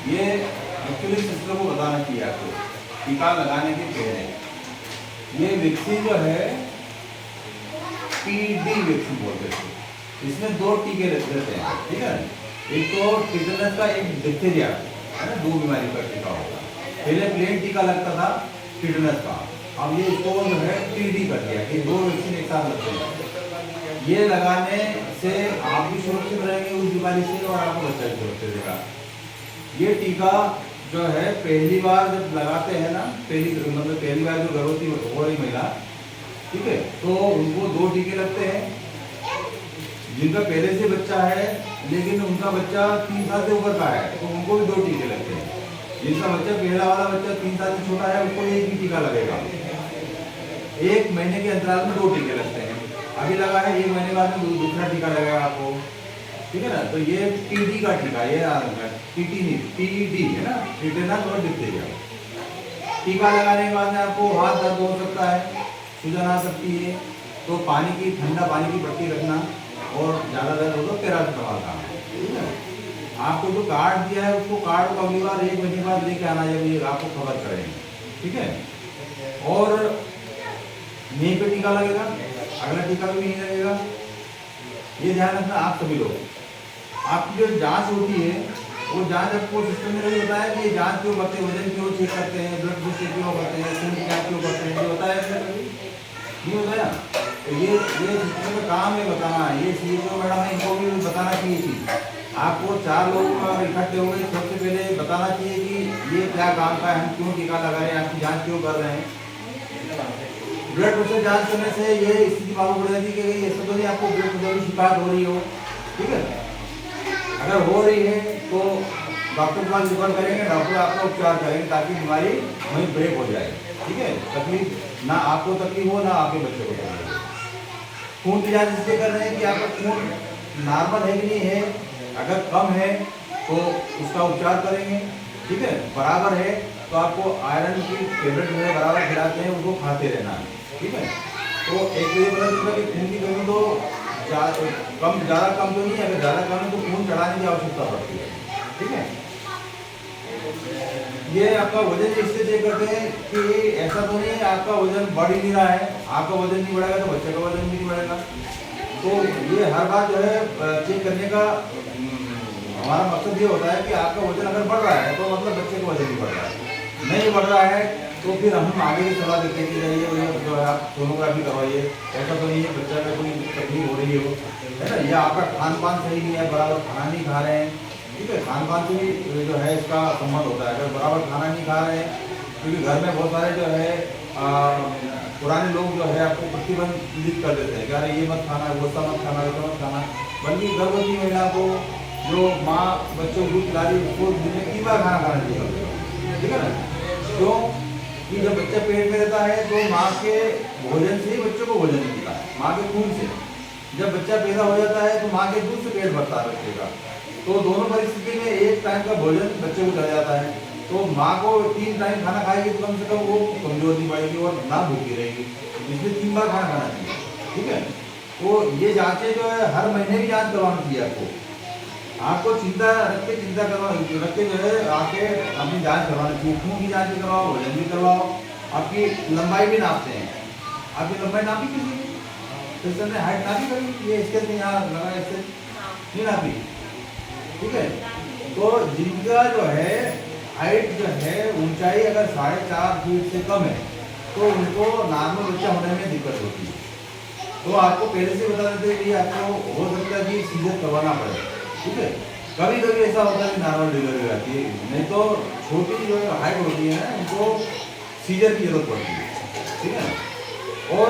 ये actually system को बताना चाहिए आपको टीका लगाने के पहले। ये वैक्सीन जो है टीडी वैक्सीन बोलते हैं। इसमें 2 टीके रहते हैं, ठीक है। एक तो टिटेनस का, एक डिप्थीरिया है ना, 2 बीमारी का टीका होगा। पहले प्लेन टीका लगता था टिटेनस का, अब ये इसको जो है टीडी कर दिया कि 2 वैक्सीन एक साथ लगते हैं। ये लगाने से आप भी सुरक्षित रहेंगे उस बीमारी से और आपको बच्चा भी सुरक्षित रहेगा। ये टीका जो है पहली बार जब लगाते हैं ना, पहली बार जो गर्भवती हो रही महिला, ठीक है, तो उनको 2 टीके लगते हैं। जिनका पहले से बच्चा है लेकिन उनका बच्चा 3 साल से ऊपर का है तो उनको भी 2 टीके लगते हैं। जिनका बच्चा पहला वाला बच्चा 3 साल से छोटा है उसको एक ही टीका लगेगा। 1 महीने के अंतराल में 2 टीके लगते हैं। अभी लगा है 1 महीने बाद में दूसरा टीका लगेगा आपको, ठीक है ना। तो ये टीडी का टीका, ये टीटी नहीं, टीडी है ना, टिटेनस और डिप्थीरिया। टीका लगाने के बाद में आपको हाथ दर्द हो सकता है, सूजन आ सकती है, तो पानी की, ठंडा पानी की पट्टी रखना और ज़्यादा दर्द हो तो पैरासिटामॉल का, ठीक है। आपको जो कार्ड दिया है उसको कार्ड को अगली बार 1 महीने बाद लेके आना जब ये आपको खबर करेंगे, ठीक है। और यहीं पे टीका लगेगा, अगला टीका भी नहीं लगेगा। ये ध्यान रखना आप सभी लोग। आपकी जो जांच होती है वो जांच आपको सिस्टम में नहीं बताया कि ये जांच क्यों करते हैं, वजन क्यों चेक करते हैं, ब्लड प्रेशर क्यों करते हैं, खून की जांच क्यों करते हैं, ये बताया नहीं बताया। तो ये सिस्टम का काम है बताना। ये सीएमओ मैडम है, इनको भी बताना चाहिए थी। आपको 4 लोगों का इकट्ठे हो गए, सबसे पहले बताना चाहिए कि ये क्या काम का है, हम क्यों टीका लगा रहे हैं, आपकी जाँच क्यों कर रहे हैं। ब्लड प्रेशर जांच करने से ये स्थिति मालूम पड़ जाती है कि ऐसा तो नहीं आपको ब्लड प्रेशर की शिकायत हो रही हो, ठीक है। अगर हो रही है तो डॉक्टर के पास रिफर करेंगे, डॉक्टर आपको उपचार करेंगे ताकि बीमारी वहीं ब्रेक हो जाए, ठीक है। तकलीफ ना आपको तकलीफ हो ना आपके बच्चे को तकलीफ हो। खून की जांच इसलिए कर रहे हैं कि आपका खून नॉर्मल है कि नहीं है। अगर कम है तो उसका उपचार करेंगे, ठीक है। बराबर है तो आपको आयरन की टेबलेट जो है बराबर खिलाते हैं, उसको खाते रहना है, ठीक है। तो एक ये पता चलता है कि खून की कमी तो ज़्यादा कम तो नहीं है। अगर ज़्यादा कम है तो खून चढ़ाने की आवश्यकता पड़ती है, ठीक है। ये आपका वजन इससे चेक करते हैं कि ऐसा तो नहीं है आपका वजन बढ़ ही नहीं रहा है, आपका वजन नहीं बढ़ेगा तो बच्चे का वजन भी नहीं बढ़ेगा। तो ये हर बार जो है चेक करने का हमारा मकसद ये होता है कि आपका वजन अगर बढ़ रहा है तो मतलब बच्चे का वजन नहीं बढ़ रहा है। नहीं बढ़ रहा है तो फिर हम आगे की सलाह देते हैं कि जाइए भैया जो है आप सोनोग्राफी करवाइए। ऐसा तो नहीं है बच्चा में कोई तकलीफ हो रही हो, है ना, या आपका खान पान सही नहीं है, बराबर खाना नहीं खा रहे हैं, ठीक है। खान पान से भी जो है इसका संबंध होता है। अगर बराबर खाना नहीं खा रहे हैं, क्योंकि घर में बहुत सारे जो है पुराने लोग जो है आपको प्रतिबंधित कर देते हैं कि अरे ये मत खाना, वो सा मत खाना, वैसा मत खाना। बल्कि गर्भवती महिला को जो माँ बच्चों को दूध पिला रही है उसको दिन में 3 बार खाना खाना चाहिए, ठीक है ना। क्यों कि जब बच्चा पेट में रहता है तो माँ के भोजन से ही बच्चों को भोजन मिलता है, माँ के खून से। जब बच्चा पैदा हो जाता है तो माँ के दूध से पेट भरता है बच्चे का। तो दोनों परिस्थिति में एक टाइम का भोजन बच्चे को चला जाता है। तो माँ को 3 टाइम खाना खाएगी तो कम से कम वो कमजोर नहीं पड़ेगी और ना भूखी रहेगी, इसलिए 3 बार खाना खाना चाहिए, ठीक है। तो ये जांचें जो है हर महीने की जांच करवानी चाहिए आपको चिंता रख के जो है आके अपनी जांच करवानी चाहिए। खून की जांच भी करवाओ, वजन भी करवाओ, आपकी लंबाई भी नापते हैं। आपकी लंबाई नापी किसी पेशेंट ने, हाइट नापी कभी, ये स्केल में यहाँ लगा इससे नहीं नापी, ठीक है। तो जिनका जो है हाइट जो है ऊंचाई अगर 4.5 फीट से कम है तो उनको नॉर्मल बच्चा होने में दिक्कत होती है। तो आपको पहले से बता देते हैं कि आपको हो सकता है कि सीजर करवाना पड़े, ठीक है। कभी कभी ऐसा होता है कि नॉर्मल डिलीवरी आती है, नहीं तो छोटी जो हाइट होती है ना उनको सीजर की जरूरत पड़ती है, ठीक है। और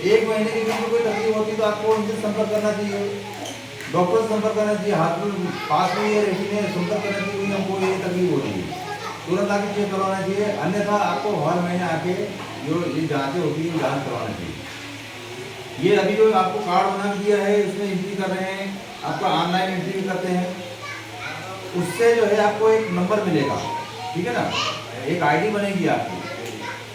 1 महीने के बीच में कोई तकलीफ होती है तो आपको उनसे संपर्क करना चाहिए, डॉक्टर से संपर्क करना चाहिए। हॉस्पिटल पास में है लेकिन संपर्क करना चाहिए, हमको ये तकलीफ हो रही है, तुरंत आके चेक करवाना चाहिए। अन्यथा आपको हर महीने आके जो ये जाँचें होती है जाँच करवाना चाहिए। ये अभी जो आपको कार्ड बना दिया है इसमें एंट्री कर रहे हैं, आपका ऑनलाइन एंट्री भी करते हैं, उससे जो है आपको एक नंबर मिलेगा, ठीक है ना। एक आईडी बनेगी आपकी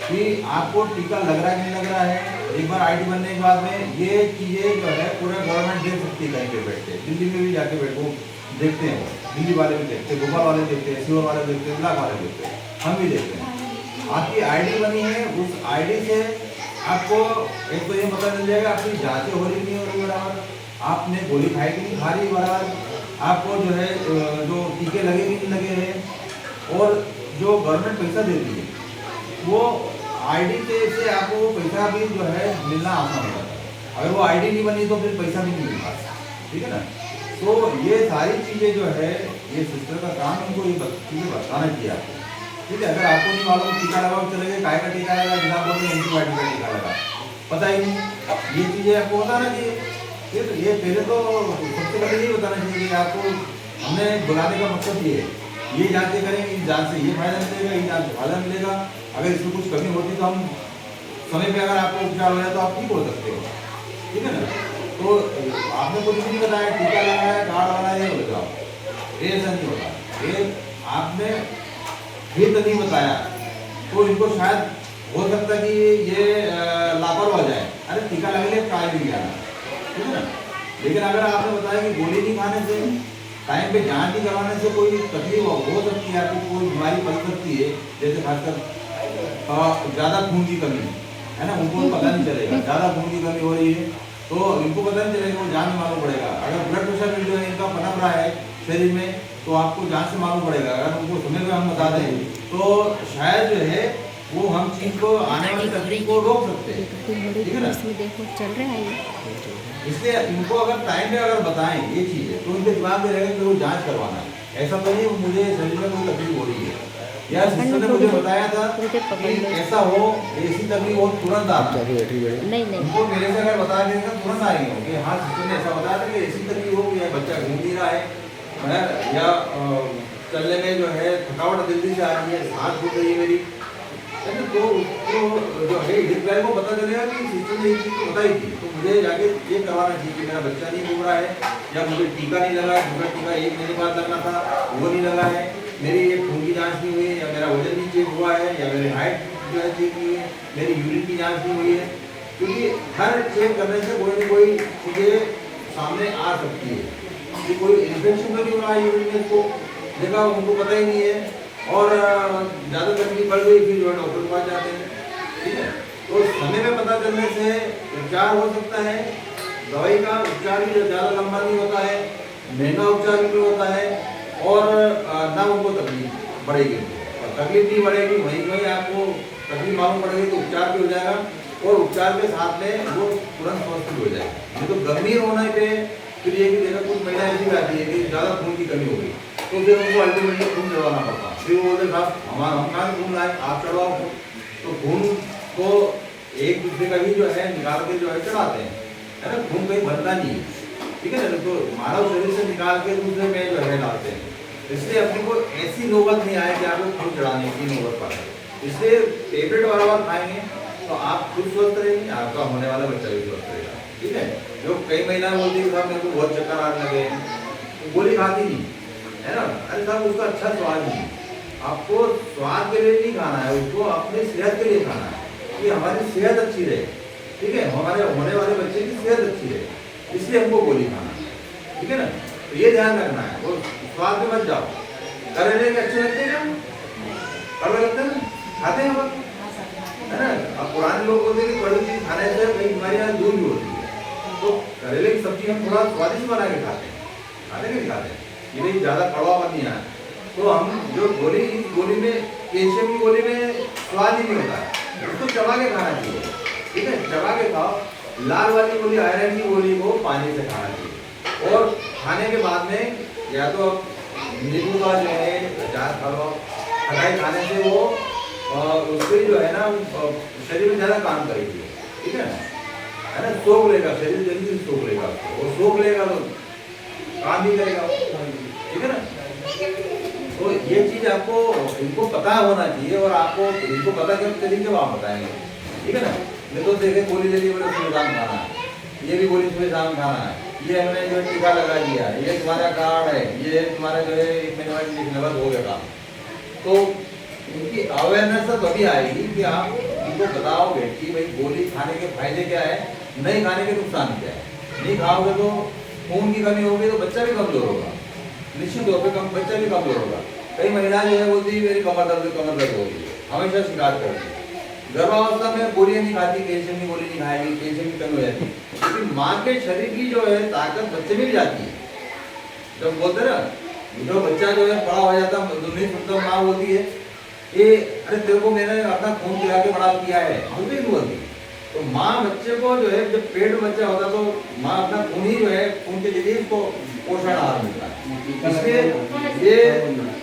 कि आपको टीका लग रहा है कि नहीं लग रहा है। एक बार आईडी बनने के बाद में ये चीज़ें जो है पूरा गवर्नमेंट दे सकती है, कहीं पे बैठ के, दिल्ली में भी जाके बैठो देखते हैं, दिल्ली वाले भी देखते हैं, भोपाल वाले देखते हैं, सीहोर वाले देखते हैं, इलाक वाले देखते हैं, हम भी देखते हैं। आपकी आईडी बनी है, उस आईडी से आपको एक तो ये पता चल जाएगा आपकी जांचें हो रही नहीं हो रही बराबर, आपने गोली खाई कि नहीं खा रही बराबर, आपको जो है जो टीके लगे कि नहीं लगे हैं, और जो गवर्नमेंट पैसा देती है वो आईडी से आपको वो पैसा भी जो है मिलना आसान हो जाता है। अगर वो आईडी नहीं बनी तो फिर पैसा भी नहीं मिलता, ठीक है ना। तो ये सारी चीज़ें जो है ये सिस्टर का काम, इनको ये चीज़ें बताना चाहिए आपको, ठीक है। अगर आपको नहीं मालूम टीका लगाओ चले गए, काय का टीका लगा, जिला बोल रहे एंटीबायोटिक का टीका लगा, पता ही नहीं, ये चीज़ें आपको बताना चाहिए। ठीक है, ये पहले तो सबसे पहले ये बताना चाहिए कि आपको हमने बुलाने का मकसद ये है, ये जांचें करेंगे, इस जांच से ये फायदा मिलेगा, इस जांच से फायदा मिलेगा, अगर इसमें कुछ कमी होती तो हम समय पे अगर आपको उपचार हो जाए तो आप ठीक हो सकते हो, ठीक है ना। तो आपने कुछ भी नहीं बताया, टीका लगाया, कार्ड लगाया, ये हो जाओ, ये ऐसा नहीं होता। ये आपने फिर नहीं बताया तो इनको शायद हो सकता कि ये लापरवाह जाए, अरे टीका लगे ले काय भी गया, ठीक है ना। लेकिन अगर आपने बताया कि गोली नहीं खाने से, टाइम पे जांच नहीं करवाने से कोई तकलीफ हो सकती है, आपको कोई बीमारी पड़ सकती है, जैसे खासकर ज़्यादा खून की कमी है ना, उनको पता नहीं चलेगा ज़्यादा खून की कमी हो रही है तो इनको पता नहीं चलेगा, वो जांच में मालूम पड़ेगा। अगर ब्लड प्रेशर जो है इनका पनप रहा है शरीर में तो आपको जांच से मालूम पड़ेगा। अगर उनको समय पे हम बता दें तो शायद जो है वो हम चीज़ को आने वाली तकलीफ को रोक सकते हैं, ठीक है ना। देखो चल रहा है, इसलिए इनको अगर टाइम पे अगर बताएं ये चीज़ तो उनके दिमाग में रहेगा कि वो जांच करवाना है, ऐसा तो नहीं मुझे शरीर में कोई तकलीफ हो रही है, या सिस्टर ने मुझे बताया था कि ऐसा हो, ऐसी तकलीफ हो तुरंत आना नहीं उनको मेरे से अगर बता देंगे तुरंत आएंगे कि हाँ सिस्टर ने ऐसा बताया था कि ऐसी तकलीफ हो गई है, बच्चा घूम नहीं रहा है, या चलने में जो है थकावट जल्दी से आ रही है, हाथ घूम रही है मेरी, तो उसको जो है हितग्राही को पता चलेगा कि सिस्टर ने ये चीज़ को बताई थी, तो मुझे जाके ये करवाना चाहिए कि मेरा बच्चा नहीं घूम रहा है, या मुझे टीका नहीं लगा, दूसरा टीका 1 महीने बाद लगना था वो नहीं लगा है, मेरी ये खून की जांच नहीं हुई है, या मेरा वजन नहीं चेक हुआ है, या मेरी हाइट जो है चेक नहीं है, मेरी यूरिन की जांच नहीं हुई है, क्योंकि हर चेक करने से कोई ना कोई चीज़ें सामने आ सकती है कि कोई इन्फेक्शन तो नहीं हो रहा है यूरिन में, इसको देखा उनको पता ही नहीं है, और ज़्यादा तकलीफ बढ़ गई फिर जो है डॉक्टर के पास जाते हैं, ठीक है। तो समय में पता चलने से उपचार हो सकता है, दवाई का उपचार भी ज़्यादा लंबा नहीं होता है, महंगा उपचार भी होता है, और ना उनको तकलीफ बढ़ेगी, और तकलीफ नहीं बढ़ेगी वहीं जो है आपको तकलीफ मालूम पड़ेगी तो उपचार भी हो जाएगा, और उपचार के साथ में वो तुरंत स्वस्थ भी हो जाएगा। ये तो गंभीर होने पे फिर ये भी देखा कुछ महिला ऐसी भी आती है कि ज़्यादा खून की कमी हो गई तो फिर उनको अल्टीमेटली खून चढ़वाना पड़ता है, फिर वो बोलते साहब हम कहाँ खून लाए, आप चढ़वाओ खून, तो खून को एक दूसरे का भी जो है निकाल के जो है चढ़ाते हैं, है ना, खून कहीं बनता नहीं है, ठीक है ना, तो मानव शरीर से निकाल के दूसरे में जो है डालते हैं, इसलिए अपने को ऐसी नौबत नहीं आए कि आपको खून चढ़ाने की नौबत पाए, इसलिए टेबलेट बराबर खाएंगे तो आप खुद स्वस्थ रहेंगे, आपका होने वाला बच्चा भी स्वस्थ रहेगा, ठीक है। जो कई महिलाएं बोलती है साहब मेरे को बहुत चक्कर आने लगे, तो गोली खाती नहीं है ना, अरे साहब उसका अच्छा स्वाद नहीं, आपको स्वाद के लिए नहीं खाना है, उसको अपनी सेहत के लिए खाना है कि हमारी सेहत अच्छी रहे, ठीक है, हमारे होने वाले बच्चे की सेहत अच्छी रहे, इसलिए हमको गोली खाना है, ठीक है ना। तो ये ध्यान रखना है, और स्वाद में मत जाओ। करेले के अच्छे लगते हैं ना, कड़वे लगते हैं, खाते हैं हम, है ना। अब पुराने लोग बोलते हैं कि कड़वी चीज खाने से कई बीमारियां दूर भी होती है, तो करेले की सब्जी हम थोड़ा स्वादिष्ट बना के खाते हैं, खाते नहीं खाते ये नहीं ज़्यादा कड़वापन नहीं आया, तो हम जो गोली में कैल्शियम की गोली में स्वाद ही नहीं होता है, उसको चबा के खाना चाहिए, ठीक है, चबा के खाओ। लाल वाली गोली आयरन की गोली को पानी से खाना चाहिए, और खाने के बाद में या तो नींबू का जो है अचार खा लो, खटाई खाने से वो उसके जो है ना शरीर में ज़्यादा काम करेगी, ठीक है ना, सोख लेगा शरीर, जल्दी से सोख लेगा, वो सोख लेगा तो काम भी करेगा, ठीक है ना। तो ये चीज़ आपको इनको पता होना चाहिए, और आपको इनको पता चलेगी जब आप बताएंगे, ठीक है ना। मैं तो देखे गोली ले ली बोले सुबह शाम खाना है, ये भी गोली सुबह शाम खाना है, ये हमने जो टीका लगा दिया, ये तुम्हारा कार्ड है, ये तुम्हारा जो है 1 महीने बाद लिखने बाद हो गया काम। तो इनकी अवेयरनेस तो तभी आएगी कि आप इनको बताओगे कि भाई गोली खाने के फायदे क्या है, नहीं खाने के नुकसान क्या है। नहीं खाओगे तो खून की कमी होगी तो बच्चा भी कमजोर होगा, निश्चित तौर पे कम बच्चा भी कमजोर होगा। कई महिलाएं जो है बोलती है मेरी कमर दर्द हो रही है, हमेशा शिकायत करती है। गर्भावस्था में गोलियां नहीं खाती, कैल्शियम की गोली नहीं खाएगी, कैल्शियम की कमी हो जाती है, क्योंकि माँ के शरीर की जो है ताकत बच्चे में भी जाती है। जब बोलते ना जो बच्चा जो है बड़ा हो जाता नहीं सुनता, माँ बोलती है कि अरे तेरे को मैंने अपना खून पिला के बड़ा किया है, हम भी बोलती है। तो माँ बच्चे को जो है जब पेट में बच्चा होता तो माँ अपना खून ही जो है खून के जरिए उसको पोषण आहार मिलता है। इसलिए ये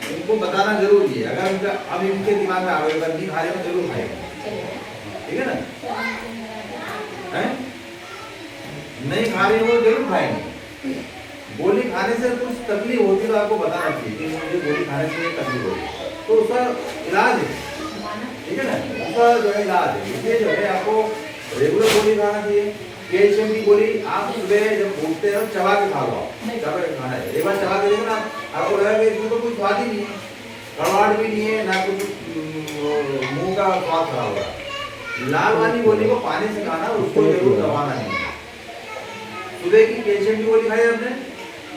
इनको बताना जरूरी है। अगर इनका अब इनके दिमाग में आवेगा नहीं खा रहे तो जरूर खाएगा, ठीक है ना? हैं? नहीं खा रहे वो जरूर खाएंगे। गोली खाने से कुछ तकलीफ होती है तो आपको बताना चाहिए कि मुझे गोली खाने से तकलीफ होती, तो उसका इलाज है, ठीक है ना? उसका जो है इलाज है। इसलिए जो है आपको रेगुलर गोली खाना चाहिए। कैल्शियम की गोली आप सुबह जब उठते हैं चबा के खा लो, चबा के खाना है। एक बार चबा के देखो ना, आपको लगेगा कि इसमें तो कोई स्वाद ही नहीं है, कड़वाहट भी नहीं है, ना कुछ मुंह का स्वाद खराब होगा। लाल वाली गोली को पानी से खाना, उसको जरूर दबाना नहीं है। सुबह की कैल्शियम की गोली खाई आपने,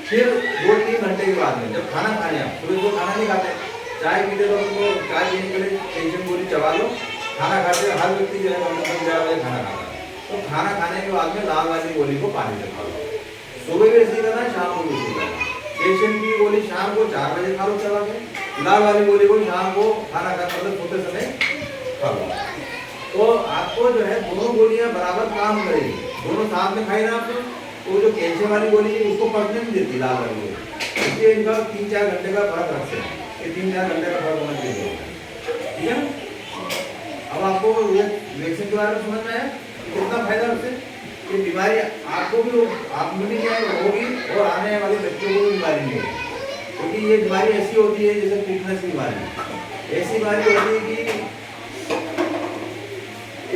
फिर 2-3 घंटे के बाद में जब खाना खाए, आप सुबह तो खाना नहीं खाते, चाय पीते तो उनको चाय पीने के लिए कैल्शियम गोली चबा लो। खाना खाते हर व्यक्ति जो है खाना खाता है, तो खाना खाने के बाद में लाल वाली गोली को पानी से खा लो। सुबह भी ऐसे करना है, शाम को भी ऐसे करना है। कैल्शियम की गोली शाम को 4 बजे खा लो चबा के, लाल वाली गोली को शाम को खाना खाते मतलब सोते समय खा लो। तो आपको जो है दोनों गोलियां बराबर काम करेगी, दोनों साथ में खाई ना आपने, तो जो कैल्शियम वाली गोली है उसको पकड़ने नहीं देती लाल वाली गोली। इसलिए इनका 3-4 घंटे का फर्क रखते हैं, ये 3-4 घंटे का फर्क होना चाहिए, ठीक है ना? अब आपको ये वैक्सीन के बारे में समझ में आया कितना फायदा उससे? ये बीमारी आपको भी आप में भी होगी और आने वाले बच्चों को भी बीमारी नहीं होगी, क्योंकि ये बीमारी ऐसी होती है जैसे फिटनेस की बीमारी। ऐसी बीमारी होती है कि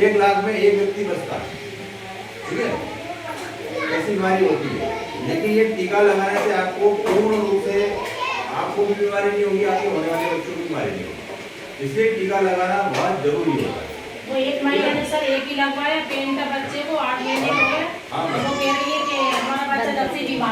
1 लाख में 1 व्यक्ति बचता है, ठीक है? ऐसी बीमारी होती है, लेकिन ये टीका लगाने से आपको पूर्ण रूप से आपको भी बीमारी नहीं होगी, आपके होने वाले बच्चों को बीमारी नहीं होगी। इसलिए टीका लगाना बहुत जरूरी होता है। वो 1 महीने में सर एक ही लगवाया, पेन का बच्चे को 8 महीने हो गए, हाँ। वो कह रही है कि हमारा बच्चा जब से बीमार